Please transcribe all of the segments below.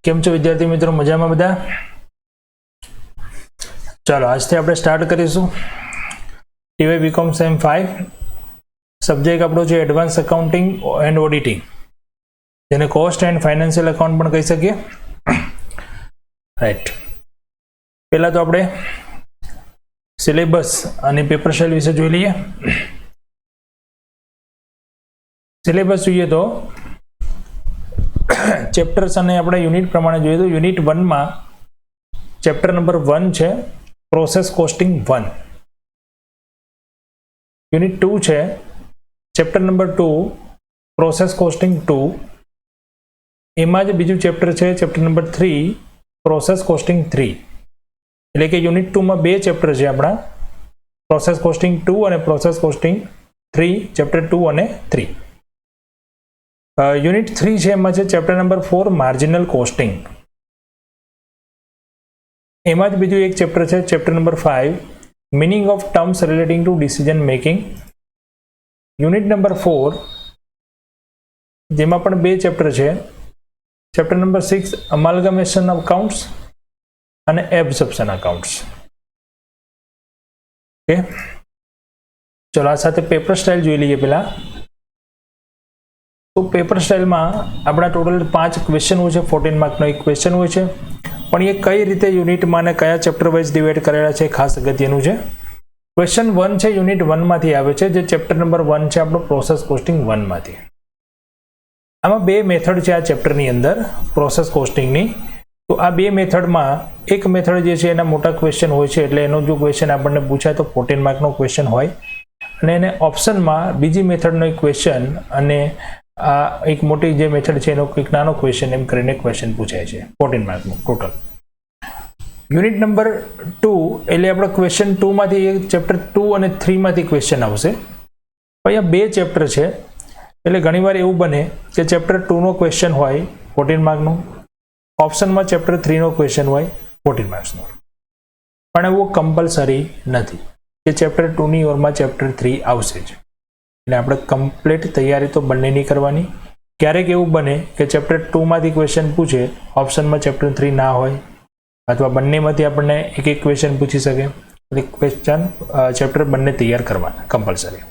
કેમ છો વિદ્યાર્થી મિત્રો, મજામાં બધા? ચાલો આજથી આપણે સ્ટાર્ટ કરીશું ટીવાય બીકોમ સેમ 5. સબ્જેક્ટ આપણો છે એડવાન્સ એકાઉન્ટિંગ એન્ડ ઓડિટિંગ, જેને કોસ્ટ એન્ડ ફાઇનાન્શિયલ એકાઉન્ટ પણ કહી શકીએ. રાઈટ, પહેલા તો આપણે સિલેબસ અને પેપર શેલ વિશે જોઈ લઈએ. સિલેબસ જોઈએ તો ચેપ્ટર્સ અને આપણે યુનિટ પ્રમાણે જોઈએ તો યુનિટ 1 માં ચેપ્ટર નંબર 1 છે પ્રોસેસ કોસ્ટિંગ 1. યુનિટ 2 છે ચેપ્ટર નંબર 2 પ્રોસેસ કોસ્ટિંગ 2. એમાં જ બીજું ચેપ્ટર છે ચેપ્ટર નંબર 3 પ્રોસેસ કોસ્ટિંગ 3. એટલે કે યુનિટ 2 માં બે ચેપ્ટર છે આપણા, પ્રોસેસ કોસ્ટિંગ 2 અને પ્રોસેસ કોસ્ટિંગ 3, ચેપ્ટર 2 અને 3. યુનિટ 3 છે એમાં છે ચેપ્ટર નંબર 4 માર્જિનલ કોસ્ટિંગ. એમાં જ બીજું એક ચેપ્ટર છે chapter number 5 meaning of terms relating two decision making. Unit number 4 જેમાં પણ બે ચેપ્ટર છે, ચેપ્ટર નંબર 6 અમાલ્ગમેશન અકાઉન્ટ્સ અને એબ્સોર્પ્શન અકાઉન્ટ્સ. ઓકે, ચલો આ સાથે પેપર સ્ટાઇલ જોઈ લઈએ. પહેલા તો પેપર સ્ટાઇલમાં આપણા ટોટલ 5 ક્વેશ્ચન હોય છે, 14 માર્કનો એક ક્વેશ્ચન હોય છે, પણ એ કઈ રીતે યુનિટમાં અને કયા ચેપ્ટર વાઇઝ ડિવાઈડ કરેલા છે ખાસ અગત્યનું છે. ક્વેશ્ચન 1 છે યુનિટ 1 માંથી આવે છે, જે ચેપ્ટર નંબર 1 છે આપણો પ્રોસેસ કોસ્ટિંગ 1 માંથી. આમાં બે મેથડ છે આ ચેપ્ટરની અંદર પ્રોસેસ કોસ્ટિંગની. તો આ બે મેથડમાં એક મેથડ જે છે એના મોટા ક્વેશ્ચન હોય છે, એટલે એનો જો ક્વેશ્ચન આપણને પૂછાય તો 14 માર્કનો ક્વેશ્ચન હોય, અને એને ઓપ્શનમાં બીજી મેથડનો એક ક્વેશ્ચન અને આ એક મોટી જે મેથડ છે એનો એક નાનો ક્વેશ્ચન એમ કરીને ક્વેશ્ચન પૂછાય છે 14 માર્કનું ટોટલ. યુનિટ નંબર 2 એટલે આપણે ક્વેશ્ચન 2 માંથી એક ચેપ્ટર 2 અને 3 માંથી ક્વેશ્ચન આવશે. અહીંયા બે ચેપ્ટર છે એટલે ઘણીવાર એવું બને કે ચેપ્ટર 2 નો ક્વેશ્ચન હોય 14 માર્કનું, ઓપ્શનમાં ચેપ્ટર 3 નો ક્વેશ્ચન હોય 14 માર્ક્સનો. પણ એવું કમ્પલસરી નથી કે ચેપ્ટર 2 ની ઓરમાં ચેપ્ટર 3 આવશે જ, એટલે આપણે કમ્પ્લીટ તૈયારી તો બંનેની કરવાની. ક્યારેક એવું બને કે ચેપ્ટર 2 માંથી ક્વેશ્ચન પૂછે, ઓપ્શનમાં ચેપ્ટર 3 ના હોય, અથવા બંનેમાંથી આપણને એક એક ક્વેશ્ચન પૂછી શકે, એટલે ક્વેશ્ચન ચેપ્ટર બંને તૈયાર કરવાના કમ્પલસરી.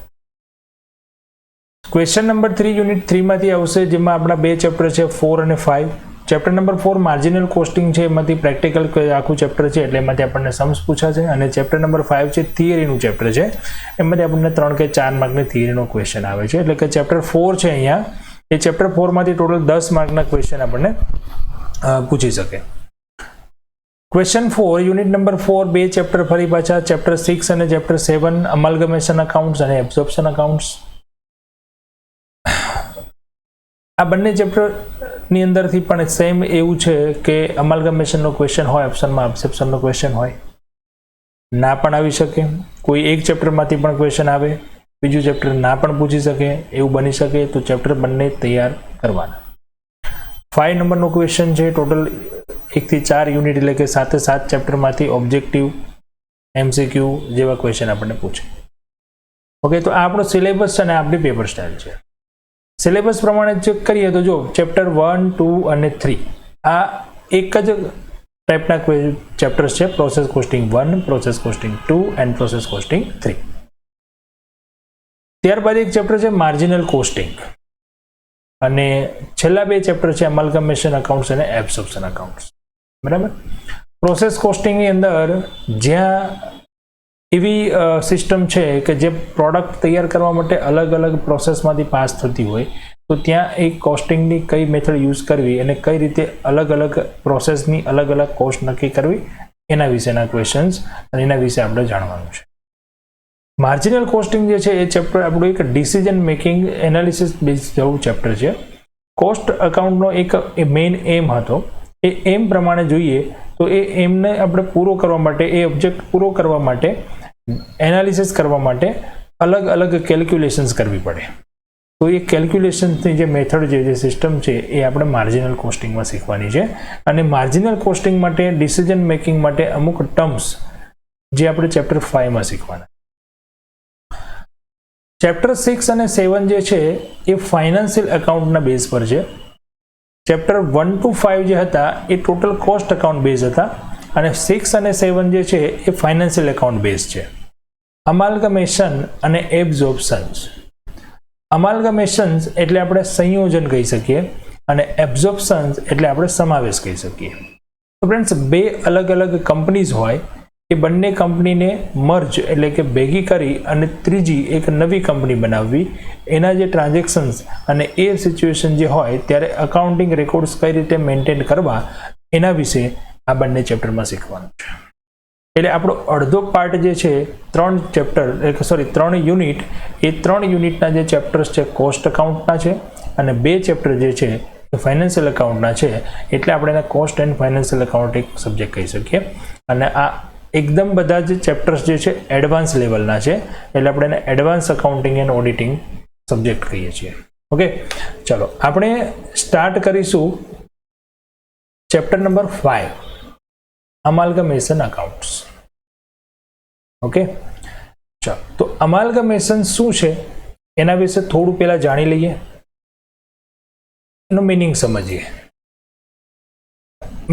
ક્વેશ્ચન નંબર 3 યુનિટ 3 માંથી આવશે, જેમાં આપણા બે ચેપ્ટર છે 4 અને 5. ચેપ્ટર નંબર 4 માર્જિનલ કોસ્ટિંગ છે, એમાંથી પ્રેક્ટિકલ આખું ચેપ્ટર છે એટલે એમાંથી આપણને સમસ પૂછાશે. અને ચેપ્ટર નંબર 5 છે થિયરીનું ચેપ્ટર છે, એમાંથી આપણને 3 કે 4 માર્કની થિયરીનો ક્વેશ્ચન આવે છે. એટલે કે ચેપ્ટર 4 છે અહીંયા, એ ચેપ્ટર 4 માંથી ટોટલ 10 માર્કના ક્વેશ્ચન આપણને પૂછી શકે. ક્વેશ્ચન 4 યુનિટ નંબર 4 બે ચેપ્ટર ફરી પાછા, ચેપ્ટર 6 અને ચેપ્ટર 7 અમાલ્ગમેશન અકાઉન્ટ્સ અને એબ્સોર્પ્શન અકાઉન્ટ્સ. આ બંને ચેપ્ટરની અંદરથી પણ સેમ એવું છે કે અમાલ્ગમેશનનો ક્વેશ્ચન હોય, ઓપ્શનમાં એબ્સોર્પ્શનનો ક્વેશ્ચન હોય, ના પણ આવી શકે. કોઈ એક ચેપ્ટરમાંથી પણ ક્વેશ્ચન આવે, બીજું ચેપ્ટર ના પણ પૂછી શકે, એવું બની શકે. તો ચેપ્ટર બંને તૈયાર કરવાના. 5 નંબરનો ક્વેશ્ચન છે, ટોટલ 1 થી 4 યુનિટ એટલે કે 7 ચેપ્ટરમાંથી ઓબ્જેક્ટિવ, MCQ જેવા ક્વેશ્ચન આપણને પૂછે. ઓકે, તો આ આપણો સિલેબસ છે અને આપણી પેપર સ્ટાઇલ છે. સિલેબસ પ્રમાણે ચેક કરીએ તો જો ચેપ્ટર 1, 2 અને 3 આ એક જ ટાઈપના ચેપ્ટર્સ છે, process costing 1, process costing 2 and process costing 3. ત્યારબાદ એક ચેપ્ટર છે માર્જિનલ કોસ્ટિંગ, અને છેલ્લા બે ચેપ્ટર છે અમાલ્ગમેશન અકાઉન્ટ્સ અને એબ્સોર્પ્શન અકાઉન્ટ્સ. બરાબર. પ્રોસેસ કોસ્ટિંગની અંદર જ્યાં એવી સિસ્ટમ છે કે જે પ્રોડક્ટ તૈયાર કરવા માટે અલગ અલગ પ્રોસેસમાંથી પાસ થતી હોય, તો ત્યાં એક કોસ્ટિંગની કઈ મેથડ યુઝ કરવી અને કઈ રીતે અલગ અલગ પ્રોસેસની અલગ અલગ કોસ્ટ નક્કી કરવી, એના વિશેના ક્વેશ્ચન્સ અને એના વિશે આપણે જાણવાનું છે. માર્જિનલ કોસ્ટિંગ જે છે એ ચેપ્ટર આપણું એક ડિસિઝન મેકિંગ એનાલિસિસ બેઝ જેવું ચેપ્ટર છે. કોસ્ટ અકાઉન્ટનો એક મેઇન એમ હતો, એ એમ પ્રમાણે જોઈએ તો એ એમને આપણે પૂરો કરવા માટે, એ ઓબ્જેક્ટ પૂરો કરવા માટે, એનાલિસિસ કરવા માટે અલગ અલગ કેલ્ક્યુલેશન્સ કરવી પડે. તો એ કેલ્ક્યુલેશન્સની જે મેથડ જે સિસ્ટમ છે એ આપણે માર્જિનલ કોસ્ટિંગમાં શીખવાની છે. અને માર્જિનલ કોસ્ટિંગ માટે, ડિસિઝન મેકિંગ માટે અમુક ટર્મ્સ જે આપણે ચેપ્ટર 5 માં શીખવાના. ચેપ્ટર 6 અને 7 જે છે એ ફાઇનાન્શિયલ એકાઉન્ટના બેઝ પર છે. ચેપ્ટર 1 to 5 જે હતા એ ટોટલ કોસ્ટ અકાઉન્ટ બેઝ હતા અને 6 અને 7 જે છે એ ફાઇનાન્શિયલ એકાઉન્ટ બેઝ છે. અમાલ્ગમેશન અને એબ્ઝોર્પ્શન્સ. અમાલ્ગમેશન્સ એટલે આપણે સંયોજન કહી શકીએ અને એબ્ઝોર્પ્શન્સ એટલે આપણે સમાવેશ કહી શકીએ. તો ફ્રેન્ડ્સ, બે અલગ અલગ કંપનીઝ હોય એ બંને કંપનીને મર્જ એટલે કે ભેગી કરી અને ત્રીજી એક નવી કંપની બનાવવી, એના જે ટ્રાન્ઝેક્શન્સ અને એ સિચ્યુએશન જે હોય ત્યારે અકાઉન્ટિંગ રેકોર્ડ્સ કઈ રીતે મેન્ટેન કરવા એના વિશે આ બંને ચેપ્ટરમાં શીખવાનું છે. એટલે આપણો અડધો પાર્ટ જે છે 3 યુનિટ, એ 3 યુનિટના જે ચેપ્ટર્સ છે કોસ્ટ અકાઉન્ટના છે અને 2 ચેપ્ટર જે છે એ ફાઇનાન્શિયલ એકાઉન્ટના છે. એટલે આપણે એને કોસ્ટ એન્ડ ફાઇનાન્શિયલ એકાઉન્ટ એક સબ્જેક્ટ કહી શકીએ. અને આ એકદમ બધા જ ચેપ્ટર્સ જે છે એડવાન્સ લેવલના છે, એટલે આપણે એને advance accounting and auditing subject કહીએ છીએ. ઓકે, ચલો આપણે સ્ટાર્ટ કરીશું chapter number 5, amalgamation accounts. Okay, ચાલો તો અમાલ્ગમેશન શું છે એના વિશે થોડું પહેલા જાણી લઈએ, એનો મિનિંગ સમજીએ.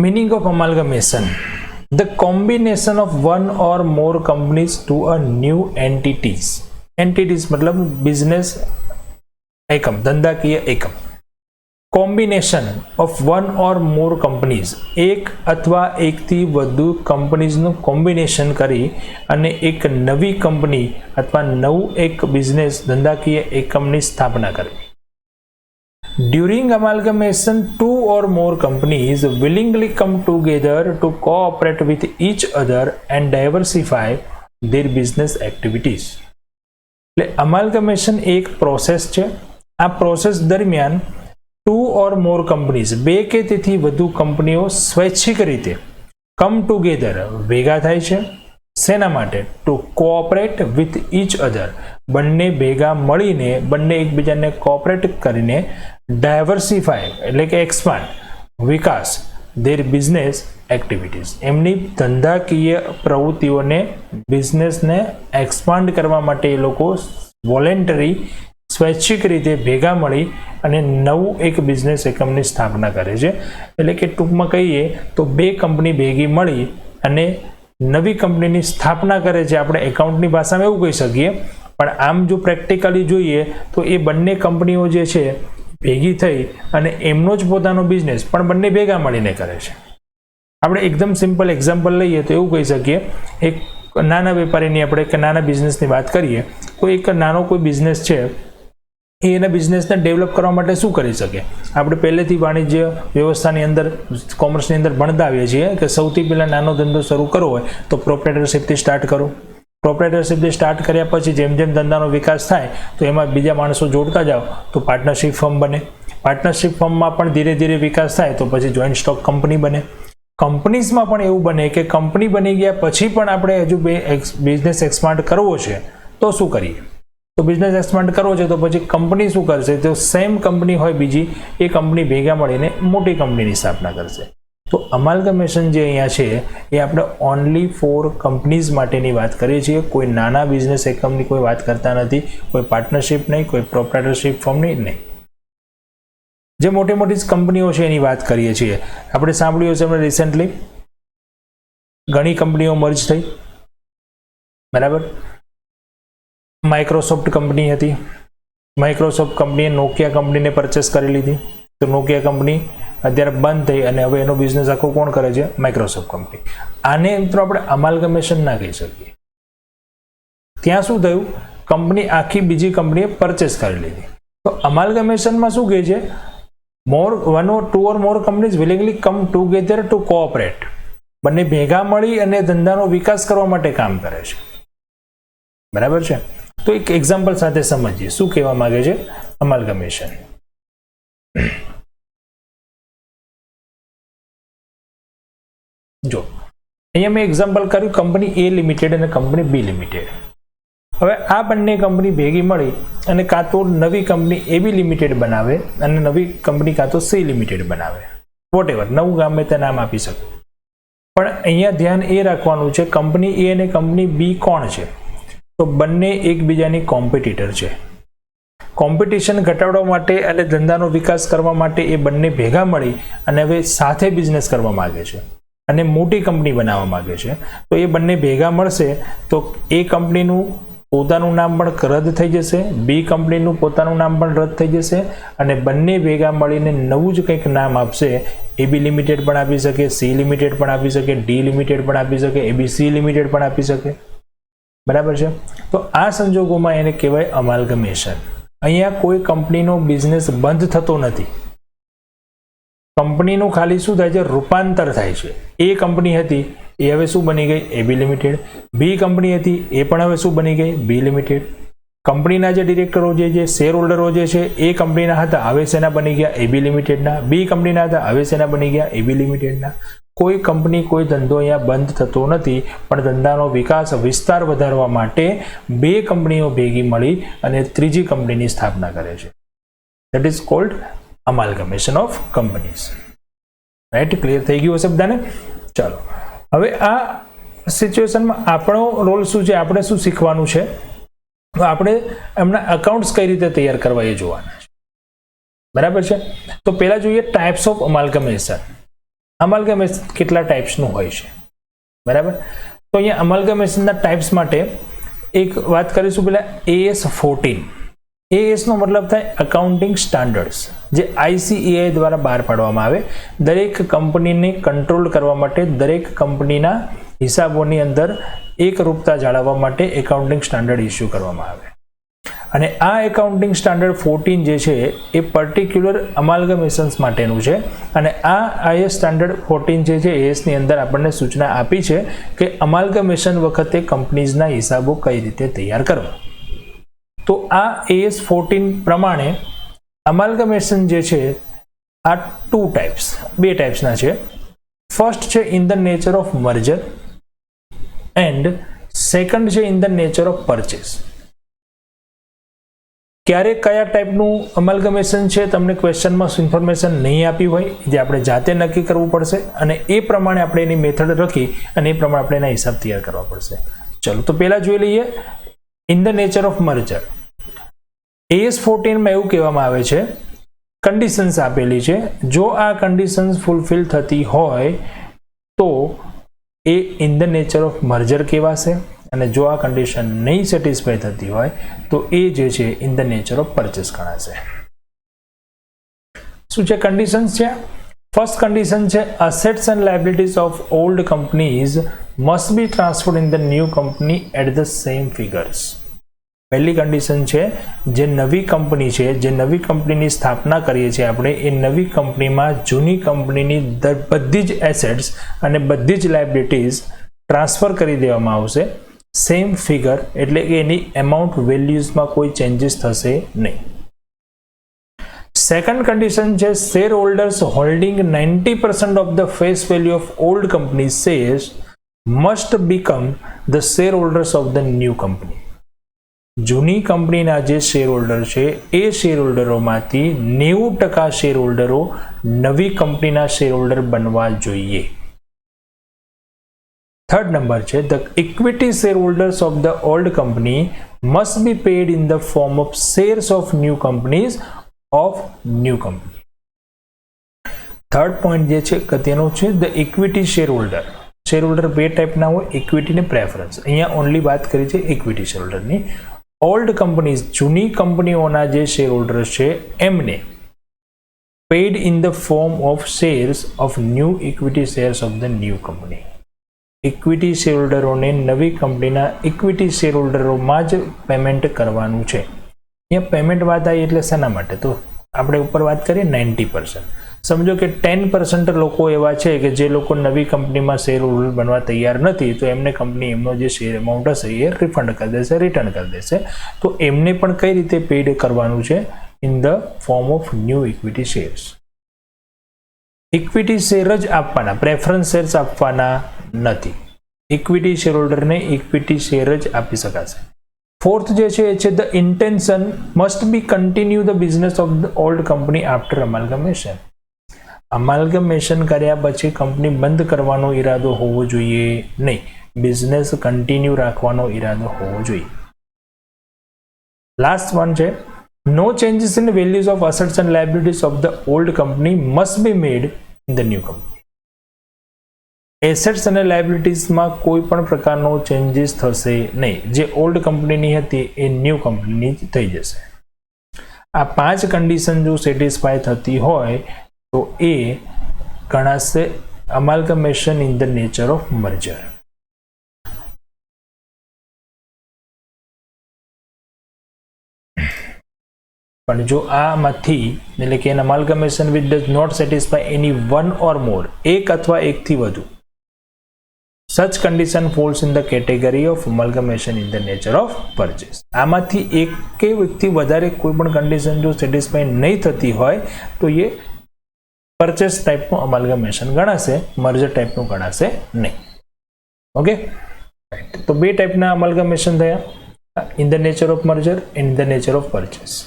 Meaning of amalgamation: the combination of one or more companies to a new entities. Entities मतलब business Ekam, धंधाकीय Ekam. Combination of one or more companies, एक अथवा एक थी વધુ કંપનીઝનું કોમ્બિનેશન કરી અને એક નવી કંપની અથવા નવું એક બિઝનેસ ધંધાકીય એકમની સ્થાપના કરવી. During amalgamation, two or more companies willingly come together to cooperate with each other and diversify their business activities. એટલે amalgamation એક પ્રોસેસ છે. આ પ્રોસેસ દરમિયાન ટુ ઓર મોર કંપનીઝ, બે કે તેથી વધુ કંપનીઓ સ્વૈચ્છિક રીતે કમ ટુગેધર ભેગા થાય છે. શેના માટે? To cooperate with each other, બંને ભેગા મળીને, બંને એકબીજાને કોઓપરેટ કરીને ડાયવર્સિફાય એટલે કે expand, Vikas there business activities, એમની ધંધાકીય પ્રવૃત્તિઓને, બિઝનેસને એક્સપાન્ડ કરવા માટે એ લોકો વોલેન્ટરી સ્વૈચ્છિક રીતે ભેગા મળી અને નવું એક બિઝનેસ એકમની સ્થાપના કરે છે. એટલે કે ટૂંકમાં કહીએ તો બે કંપની ભેગી મળી અને નવી કંપનીની સ્થાપના કરે છે. આપણે એકાઉન્ટની ભાષામાં એવું કહી શકીએ, પણ આમ જો પ્રેક્ટિકલી જોઈએ તો એ બંને કંપનીઓ જે છે ભેગી થઈ અને એમનો જ પોતાનો બિઝનેસ પણ બંને ભેગા મળીને કરે છે. આપણે એકદમ સિમ્પલ એક્ઝામ્પલ લઈએ તો એવું કહી શકીએ, એક નાના વેપારીની આપણે કે નાના બિઝનેસની વાત કરીએ તો એક નાનો કોઈ બિઝનેસ છે, એ એના બિઝનેસને ડેવલપ કરવા માટે શું કરી શકે? આપણે પહેલેથી વાણિજ્ય વ્યવસ્થાની અંદર, કોમર્સની અંદર ભણતા આવીએ છીએ કે સૌથી પહેલાં નાનો ધંધો શરૂ કરવો હોય તો પ્રોપ્રાઇટરશિપથી સ્ટાર્ટ કરો. પ્રોપ્રાઇટરશિપથી સ્ટાર્ટ કર્યા પછી જેમ જેમ ધંધાનો વિકાસ થાય તો એમાં બીજા માણસો જોડતા જાઓ તો પાર્ટનરશિપ ફર્મ બને. પાર્ટનરશિપ ફર્મમાં પણ ધીરે ધીરે વિકાસ થાય તો પછી જોઈન્ટ સ્ટોક કંપની બને. કંપનીઝમાં પણ એવું બને કે કંપની બની ગયા પછી પણ આપણે હજુ બિઝનેસ એક્સપાન્ડ કરવો છે તો શું કરીએ? તો બિઝનેસ એક્સપાન્ડ કરવો છે તો પછી કંપની શું કરશે? તો સેમ કંપની હોય બીજી, એ કંપની ભેગા મળીને મોટી કંપનીની સ્થાપના કરશે. તો અમાલ્ગમેશન જે અહીંયા છે એ આપણે ઓનલી ફોર કંપનીઝ માટેની વાત કરીએ છીએ. કોઈ નાના બિઝનેસ એકમની કોઈ વાત કરતા નથી, કોઈ પાર્ટનરશિપ નહીં, કોઈ પ્રોપ્રાઇટરશિપ ફર્મની નહીં. જે મોટી મોટી કંપનીઓ છે એની વાત કરીએ છીએ. આપણે સાંભળ્યું હશે આપણે રિસેન્ટલી ઘણી કંપનીઓ મર્જ થઈ, બરાબર. માઇક્રોસોફ્ટ કંપની હતી, માઇક્રોસોફ્ટ કંપનીએ નોકિયા કંપનીને પરચેસ કરી લીધી, તો નોકિયા કંપની અત્યારે બંધ થઈ અને હવે એનો બિઝનેસ આખો કોણ કરે છે? Microsoft company. આને મિત્રો આપણે અમાલ્ગમેશન ના કહી શકીએ. ત્યાં શું થયું? કંપની આખી બીજી કંપનીએ પરચેસ કરી લીધી. તો અમાલ્ગમેશનમાં શું કહે છે? Two or more companies willingly come together to cooperate, બંને ભેગા મળી અને ધંધાનો વિકાસ કરવા માટે કામ કરે છે. બરાબર છે? તો એક એક્ઝામ્પલ સાથે સમજીએ શું કહેવા માંગે છે અમાલ્ગમેશન. જો અહીંયા મેં એક્ઝામ્પલ કર્યું કંપની એ લિમિટેડ અને કંપની બી લિમિટેડ. હવે આ બંને કંપની ભેગી મળી અને કાં તો નવી કંપની એ બી લિમિટેડ બનાવે અને નવી કંપની કાં તો સી લિમિટેડ બનાવે, વોટ એવર, નવું ગમે તે નામ આપી શકે. પણ અહીંયા ધ્યાન એ રાખવાનું છે કંપની એ અને કંપની બી કોણ છે? તો બંને એકબીજાની કોમ્પિટિટર છે. કોમ્પિટિશન ઘટાડવા માટે અને ધંધાનો વિકાસ કરવા માટે એ બંને ભેગા મળી અને હવે સાથે બિઝનેસ કરવા માગે છે અને મોટી કંપની બનાવવા માગે છે. તો એ બંને ભેગા મળશે તો એ કંપનીનું પોતાનું નામ પણ રદ થઈ જશે, બી કંપનીનું પોતાનું નામ પણ રદ થઈ જશે અને બંને ભેગા મળીને નવું જ કંઈક નામ આપશે. એબી લિમિટેડ પણ આપી શકે, સી લિમિટેડ પણ આપી શકે, ડી લિમિટેડ પણ આપી શકે, એબીસી લિમિટેડ પણ આપી શકે. બરાબર છે. તો આ સંજોગોમાં એને કહેવાય અમાલ્ગમેશન. અહીંયા કોઈ કંપનીનો બિઝનેસ બંધ થતો નથી, કંપનીનું ખાલી શું થાય છે, રૂપાંતર થાય છે. એ કંપની હતી એ હવે શું બની ગઈ, એબી લિમિટેડ. બી કંપની હતી એ પણ હવે શું બની ગઈ, બી લિમિટેડ. કંપનીના જે ડિરેક્ટરો જે શેર હોલ્ડરો જે છે એ કંપનીના હતા, હવે શેના બની ગયા, એબી લિમિટેડના. બી કંપનીના હતા, હવે શેના બની ગયા, એબી લિમિટેડના. કોઈ કંપની કોઈ ધંધો અહીંયા બંધ થતો નથી, પણ ધંધાનો વિકાસ વિસ્તાર વધારવા માટે બે કંપનીઓ ભેગી મળી અને ત્રીજી કંપનીની સ્થાપના કરે છે. That is called amalgamation of companies. Right, clear થઈ ગયું હશે બધાને? ચાલો, હવે આ સિચ્યુએશનમાં આપણો રોલ શું છે, આપણે શું શીખવાનું છે, આપણે એમના અકાઉન્ટ્સ કઈ રીતે તૈયાર કરવા એ જોવાના છે. બરાબર છે. તો પહેલા જોઈએ ટાઈપ્સ ઓફ અમાલ્ગમેશન. અમાલ્ગમેશન કેટલા ટાઈપ્સનું હોય છે. બરાબર. તો અહીંયા અમાલ્ગમેશનના ટાઈપ્સ માટે એક વાત કરીશું પહેલા AS14. AS નો મતલબ થાય અકાઉન્ટિંગ સ્ટાન્ડર્ડ્સ, જે ICAI દ્વારા બહાર પાડવામાં આવે. દરેક કંપનીને કંટ્રોલ કરવા માટે, દરેક કંપનીના હિસાબોની અંદર એકરૂપતા જાળવવા માટે એકાઉન્ટિંગ સ્ટાન્ડર્ડ ઇસ્યુ કરવામાં આવે. અને આ એકાઉન્ટિંગ સ્ટાન્ડર્ડ 14 જે છે એ પર્ટિક્યુલર અમાલ્ગમેશન્સ માટેનું છે. અને આ IS સ્ટાન્ડર્ડ 14 જે છે ASની અંદર આપણને સૂચના આપી છે કે અમાલ્ગમેશન વખતે કંપનીઝના હિસાબો કઈ રીતે તૈયાર કરવા. તો આ AS14 પ્રમાણે અમાલ્ગમેશન જે છે આ બે ટાઈપ્સના છે. ફર્સ્ટ છે in the nature of merger and second છે in the nature of purchase. ક્યારેક કયા ટાઈપનું અમાલ્ગમેશન છે તમને ક્વેશ્ચનમાં ઇન્ફોર્મેશન નહીં આપી હોય, જે આપણે જાતે નક્કી કરવું પડશે અને એ પ્રમાણે આપણે એની મેથડ લખી અને એ પ્રમાણે આપણે એના હિસાબ તૈયાર કરવા પડશે. ચલો, તો પહેલા જોઈ લઈએ in the nature of merger. AS14 માં એવું કહેવામાં આવે છે, કન્ડિશન્સ આપેલી છે, જો આ કન્ડિશન્સ ફૂલફિલ થતી હોય તો એ in the nature of merger કહેવાશે, અને જો આ કન્ડિશન નહીં સેટિસ્ફાય થતી હોય તો એ જે છે in the nature of purchase ગણાશે. શું છે કન્ડિશન્સ છે? ફર્સ્ટ કન્ડિશન છે assets and liabilities of old companies must be transferred in the new company at the same figures. પહેલી કન્ડિશન છે, જે નવી કંપની છે, જે નવી કંપનીની સ્થાપના કરીએ છીએ આપણે, એ નવી કંપનીમાં જૂની કંપનીની બધી જ એસેટ્સ અને બધી જ લાયબિલિટીઝ ટ્રાન્સફર કરી દેવામાં આવશે. સેમ ફિગર એટલે કે એની એમાઉન્ટ વેલ્યુઝમાં કોઈ ચેન્જીસ થશે નહીં. સેકન્ડ કન્ડિશન છે share holders holding 90% of the face value of old company shares must become the share holders of the new company. જૂની કંપનીના જે શેર હોલ્ડર છે એ શેર હોલ્ડરોમાંથી 90% શેર હોલ્ડરો નવી કંપનીના શેર હોલ્ડર બનવા જોઈએ. થર્ડ નંબર છે the equity share holders of the old company must be pad in the form of shares of new companies of new company. Third point જે છે અગત્યનો છે the equity share holder. Share holder બે ટાઈપના હોય, equity ને preference. અહીંયા only વાત કરી છે ઇક્વિટી શેર હોલ્ડરની. ઓલ્ડ કંપનીઝ, જૂની કંપનીઓના જે શેર હોલ્ડર્સ છે એમને paid in the form of shares of new equity shares of the new company. Equity share હોલ્ડરોને નવી કંપનીના ઇક્વિટી શેર હોલ્ડરોમાં જ પેમેન્ટ કરવાનું છે. અહીંયા પેમેન્ટ વાત આવી એટલે શેના માટે? તો આપણે ઉપર વાત કરીએ 90%. સમજો કે 10% લોકો એવા છે કે જે લોકો નવી કંપનીમાં શેર હોલ્ડર બનવા તૈયાર નથી, તો એમને કંપની એમનો જે શેર એમાઉન્ટ હશે એ રિફંડ કરી દેશે, રિટર્ન કરી દેશે. તો એમને પણ કઈ રીતે પેડ કરવાનું છે? In the form of new equity shares. Equity share જ આપવાના, પ્રેફરન્સ શેર્સ આપવાના નથી. ઇક્વિટી શેર હોલ્ડરને ઇક્વિટી શેર જ આપી શકાશે. ફોર્થ જે છે એ છે the intention must be continue the business of the old company after amalgamation. Amalgamation કર્યા પછી કંપની બંધ કરવાનો ઈરાદો હોવો જોઈએ નહીં, બિઝનેસ કન્ટિન્યુ રાખવાનો ઈરાદો હોવો જોઈએ. લાસ્ટ વન છે No changes in the values of assets and liabilities of the old company must be made in the new company. Assets અને લાયબિલિટીઝમાં કોઈ પણ પ્રકારનો ચેન્જીસ થશે નહીં. જે ઓલ્ડ કંપનીની હતી એ ન્યૂ કંપનીની થઈ જશે. આ 5 કન્ડિશન જો સેટિસ્ફાય થતી હોય તો એ ગણાશે amalgamation in the nature of merger. પણ જો આમાંથી એટલે કે amalgamation which does not satisfy any one or more, એક અથવા એકથી વધુ, such condition falls in the category of amalgamation in the nature of purchase. આમાંથી એક કે એકથી વધારે કોઈ પણ કન્ડિશન જો સેટિસ્ફાય નહીં થતી હોય તો એ પરચેસ ટાઈપનું અમાલ્ગમેશન ગણાશે, મર્જર ટાઈપનું ગણાશે નહીં. ઓકે, તો બે ટાઈપના અમાલ્ગમેશન થયા, in the nature of merger, in the nature of purchase.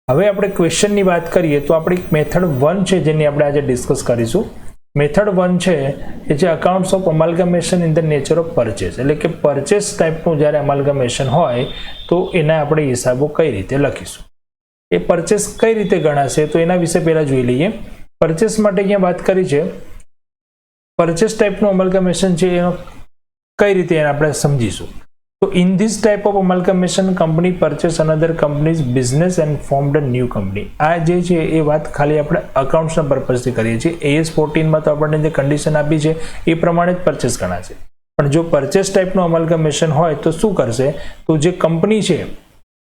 હવે આપણે ક્વેશ્ચનની વાત કરીએ તો આપણી મેથડ 1 છે જેની આપણે આજે ડિસ્કસ કરીશું. મેથડ 1 છે એ છે accounts of amalgamation in the nature of purchase, એટલે કે પરચેસ ટાઈપનું જ્યારે અમાલ્ગમેશન હોય તો એના આપણે હિસાબો કઈ રીતે લખીશું, એ પરચેસ કઈ રીતે ગણાશે તો એના વિશે પહેલા જોઈ લઈએ. પરચેસ માટે અહીંયા વાત કરી છે, પરચેસ ટાઈપનું અમાલ્ગમેશન છે એનો કઈ રીતે આપણે સમજીશું. તો in this type of amalgamation company purchase another company's business and formed a new company. આ જે છે એ વાત ખાલી આપણે અકાઉન્ટ્સના પર્પઝથી કરીએ છીએ. AS 14માં તો આપણને જે કન્ડિશન આપી છે એ પ્રમાણે જ પરચેસ ગણાશે. પણ જો પરચેસ ટાઈપનું અમાલ્ગમેશન હોય તો શું કરશે, તો જે કંપની છે,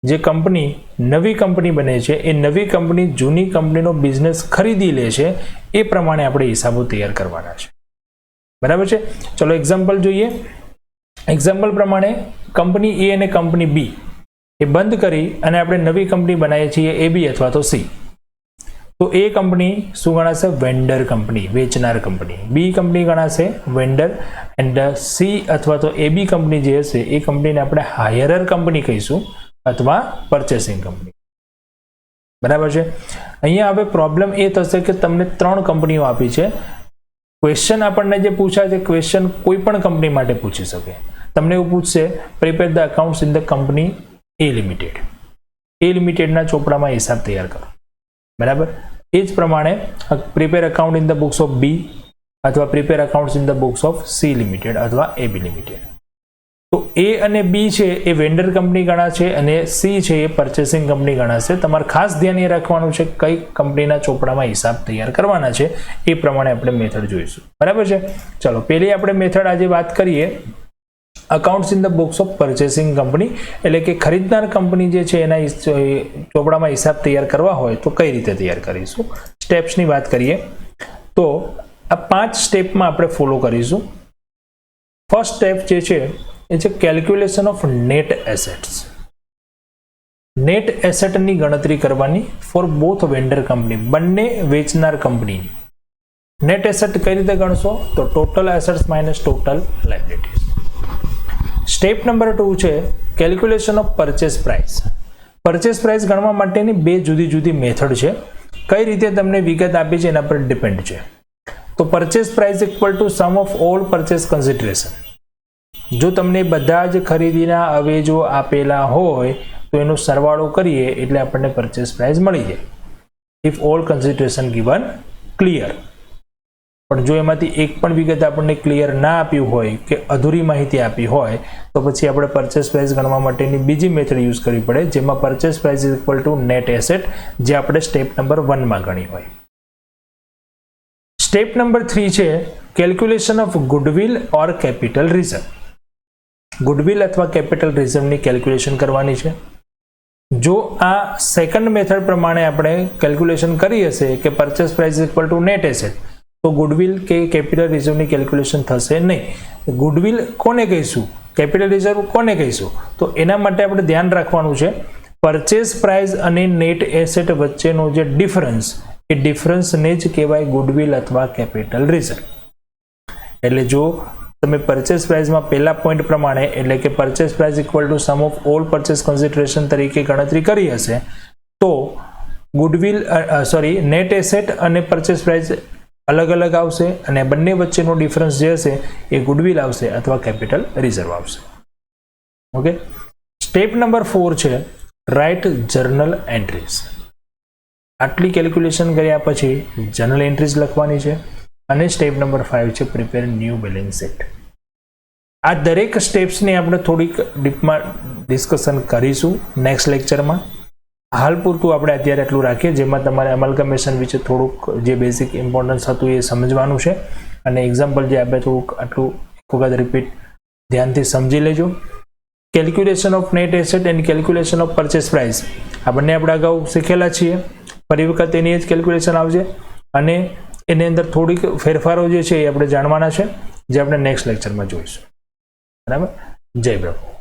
જે કંપની નવી કંપની બને છે એ નવી કંપની જૂની કંપનીનો બિઝનેસ ખરીદી લે છે એ પ્રમાણે આપણે હિસાબો તૈયાર કરવાના છે. બરાબર છે. ચલો એક્ઝામ્પલ જોઈએ. એક્ઝામ્પલ પ્રમાણે કંપની A અને કંપની B એ બંધ કરી અને આપણે નવી કંપની બનાવીએ છીએ AB અથવા તો C. તો એ કંપની શું ગણાશે, વેન્ડર કંપની, વેચનાર કંપની. B કંપની ગણાશે વેન્ડર, એન્ડ C અથવા તો AB કંપની જે હશે એ કંપનીને આપણે હાયરર કંપની કહીશું અથવા પરચેસિંગ કંપની. બરાબર છે. અહીંયા હવે પ્રોબ્લેમ એ થશે કે તમને 3 કંપનીઓ આપી છે. ક્વેશ્ચન આપણને જે પૂછાય છે, ક્વેશ્ચન કોઈ પણ કંપની માટે પૂછી શકે. તમને એવું પૂછશે prepare the accounts in the company A limited. A લિમિટેડના ચોપડામાં હિસાબ તૈયાર કરો. બરાબર. એ જ પ્રમાણે prepare account in the books of B અથવા prepare accounts in the books of C limited અથવા AB લિમિટેડ. તો A અને B છે એ વેન્ડર કંપની ગણાશે અને C છે એ પરચેસિંગ કંપની ગણાશે. તમારે ખાસ ધ્યાન એ રાખવાનું છે કઈ કંપનીના ચોપડામાં હિસાબ તૈયાર કરવાના છે એ પ્રમાણે આપણે મેથડ જોઈશું. બરાબર છે. ચલો પહેલી આપણે મેથડ આજે વાત કરીએ accounts in the books of purchasing company, એટલે કે ખરીદનાર કંપની જે છે એના ચોપડામાં હિસાબ તૈયાર કરવા હોય તો કઈ રીતે તૈયાર કરીશું. સ્ટેપ્સની વાત કરીએ તો આ 5 સ્ટેપમાં આપણે ફોલો કરીશું. ફર્સ્ટ સ્ટેપ જે છે એ છે calculation of net assets. Net એસેટની ગણતરી કરવાની ફોર બોથ વેન્ડર કંપની, બંને વેચનાર કંપનીની. નેટ એસેટ કઈ રીતે ગણશો, તો total assets minus total liabilities. Step number 2 છે calculation of purchase price. Purchase price ગણવા માટેની 2 જુદી જુદી મેથડ છે. કઈ રીતે તમને વિગત આપી છે એના પર ડિપેન્ડ છે. તો purchase price equal to sum of all purchase consideration. જો તમને બધા જ ખરીદીના અવેજો આપેલા હોય તો એનો સરવાળો કરીએ એટલે આપણને પરચેસ પ્રાઇસ મળી જાય. If all consideration given clear. પણ જો એમાંથી એક પણ વિગત આપણને ક્લિયર ના આપ્યું હોય કે અધૂરી માહિતી આપી હોય તો પછી આપણે પરચેસ પ્રાઇસ ગણવા માટેની બીજી મેથડ યુઝ કરવી પડે, જેમાં purchase price is equal to net asset, જે આપણે સ્ટેપ નંબર 1 માં ગણી હોય. સ્ટેપ નંબર 3 છે calculation of goodwill or capital reserve. Goodwill અથવા કેપિટલ રિઝર્વની કેલ્ક્યુલેશન કરવાની છે. જો આ સેકન્ડ મેથડ પ્રમાણે આપણે કેલ્ક્યુલેશન કરી હશે કે purchase price is equal to net asset, તો ગુડવિલ કે કેપિટલ રિઝર્વની કેલ્ક્યુલેશન થશે નહીં. ગુડવિલ કોને કહીશું, કેપિટલ રિઝર્વ કોને કહીશું, તો એના માટે આપણે ધ્યાન રાખવાનું છે પરચેસ પ્રાઇસ અને નેટ એસેટ વચ્ચેનો જે ડિફરન્સ, એ ડિફરન્સને જ કહેવાય ગુડવિલ અથવા કેપિટલ રિઝર્વ. એટલે જો તમે પરચેસ પ્રાઇસમાં પહેલા પોઈન્ટ પ્રમાણે એટલે કે purchase price equal to sum of all purchase consideration તરીકે ગણતરી કરી હશે તો ગુડવિલ નેટ એસેટ અને પરચેસ પ્રાઇસ અલગ અલગ આવશે અને બંને વચ્ચેનો ડિફરન્સ જે હશે એ ગુડવિલ આવશે અથવા કેપિટલ રિઝર્વ આવશે. ઓકે. સ્ટેપ નંબર 4 છે રાઇટ જર્નલ એન્ટ્રીઝ. આટલી કેલ્ક્યુલેશન કર્યા પછી જર્નલ એન્ટ્રીઝ લખવાની છે. અને સ્ટેપ નંબર 5 છે પ્રિપેર ન્યૂ બેલેન્સ શીટ. આ દરેક સ્ટેપ્સની આપણે થોડીક ડીપમાં ડિસ્કશન કરીશું નેક્સ્ટ લેક્ચરમાં. હાલ પૂરતું આપણે અત્યારે એટલું રાખીએ, જેમાં તમારે અમલગમેશન વિશે થોડુંક જે બેઝિક ઇમ્પોર્ટન્સ હતું એ સમજવાનું છે. અને એક્ઝામ્પલ જે આપણે થોડુંક આટલું એક વખત રિપીટ ધ્યાનથી સમજી લેજો. Calculation of net asset and calculation of purchase price આ બંને આપણે અગાઉ શીખેલા છીએ. ફરી વખત એની જ કેલ્ક્યુલેશન આવશે અને એની અંદર થોડીક ફેરફારો જે છે એ આપણે જાણવાના છે, જે આપણે નેક્સ્ટ લેક્ચરમાં જોઈશું. બરાબર. જય પ્રભુ.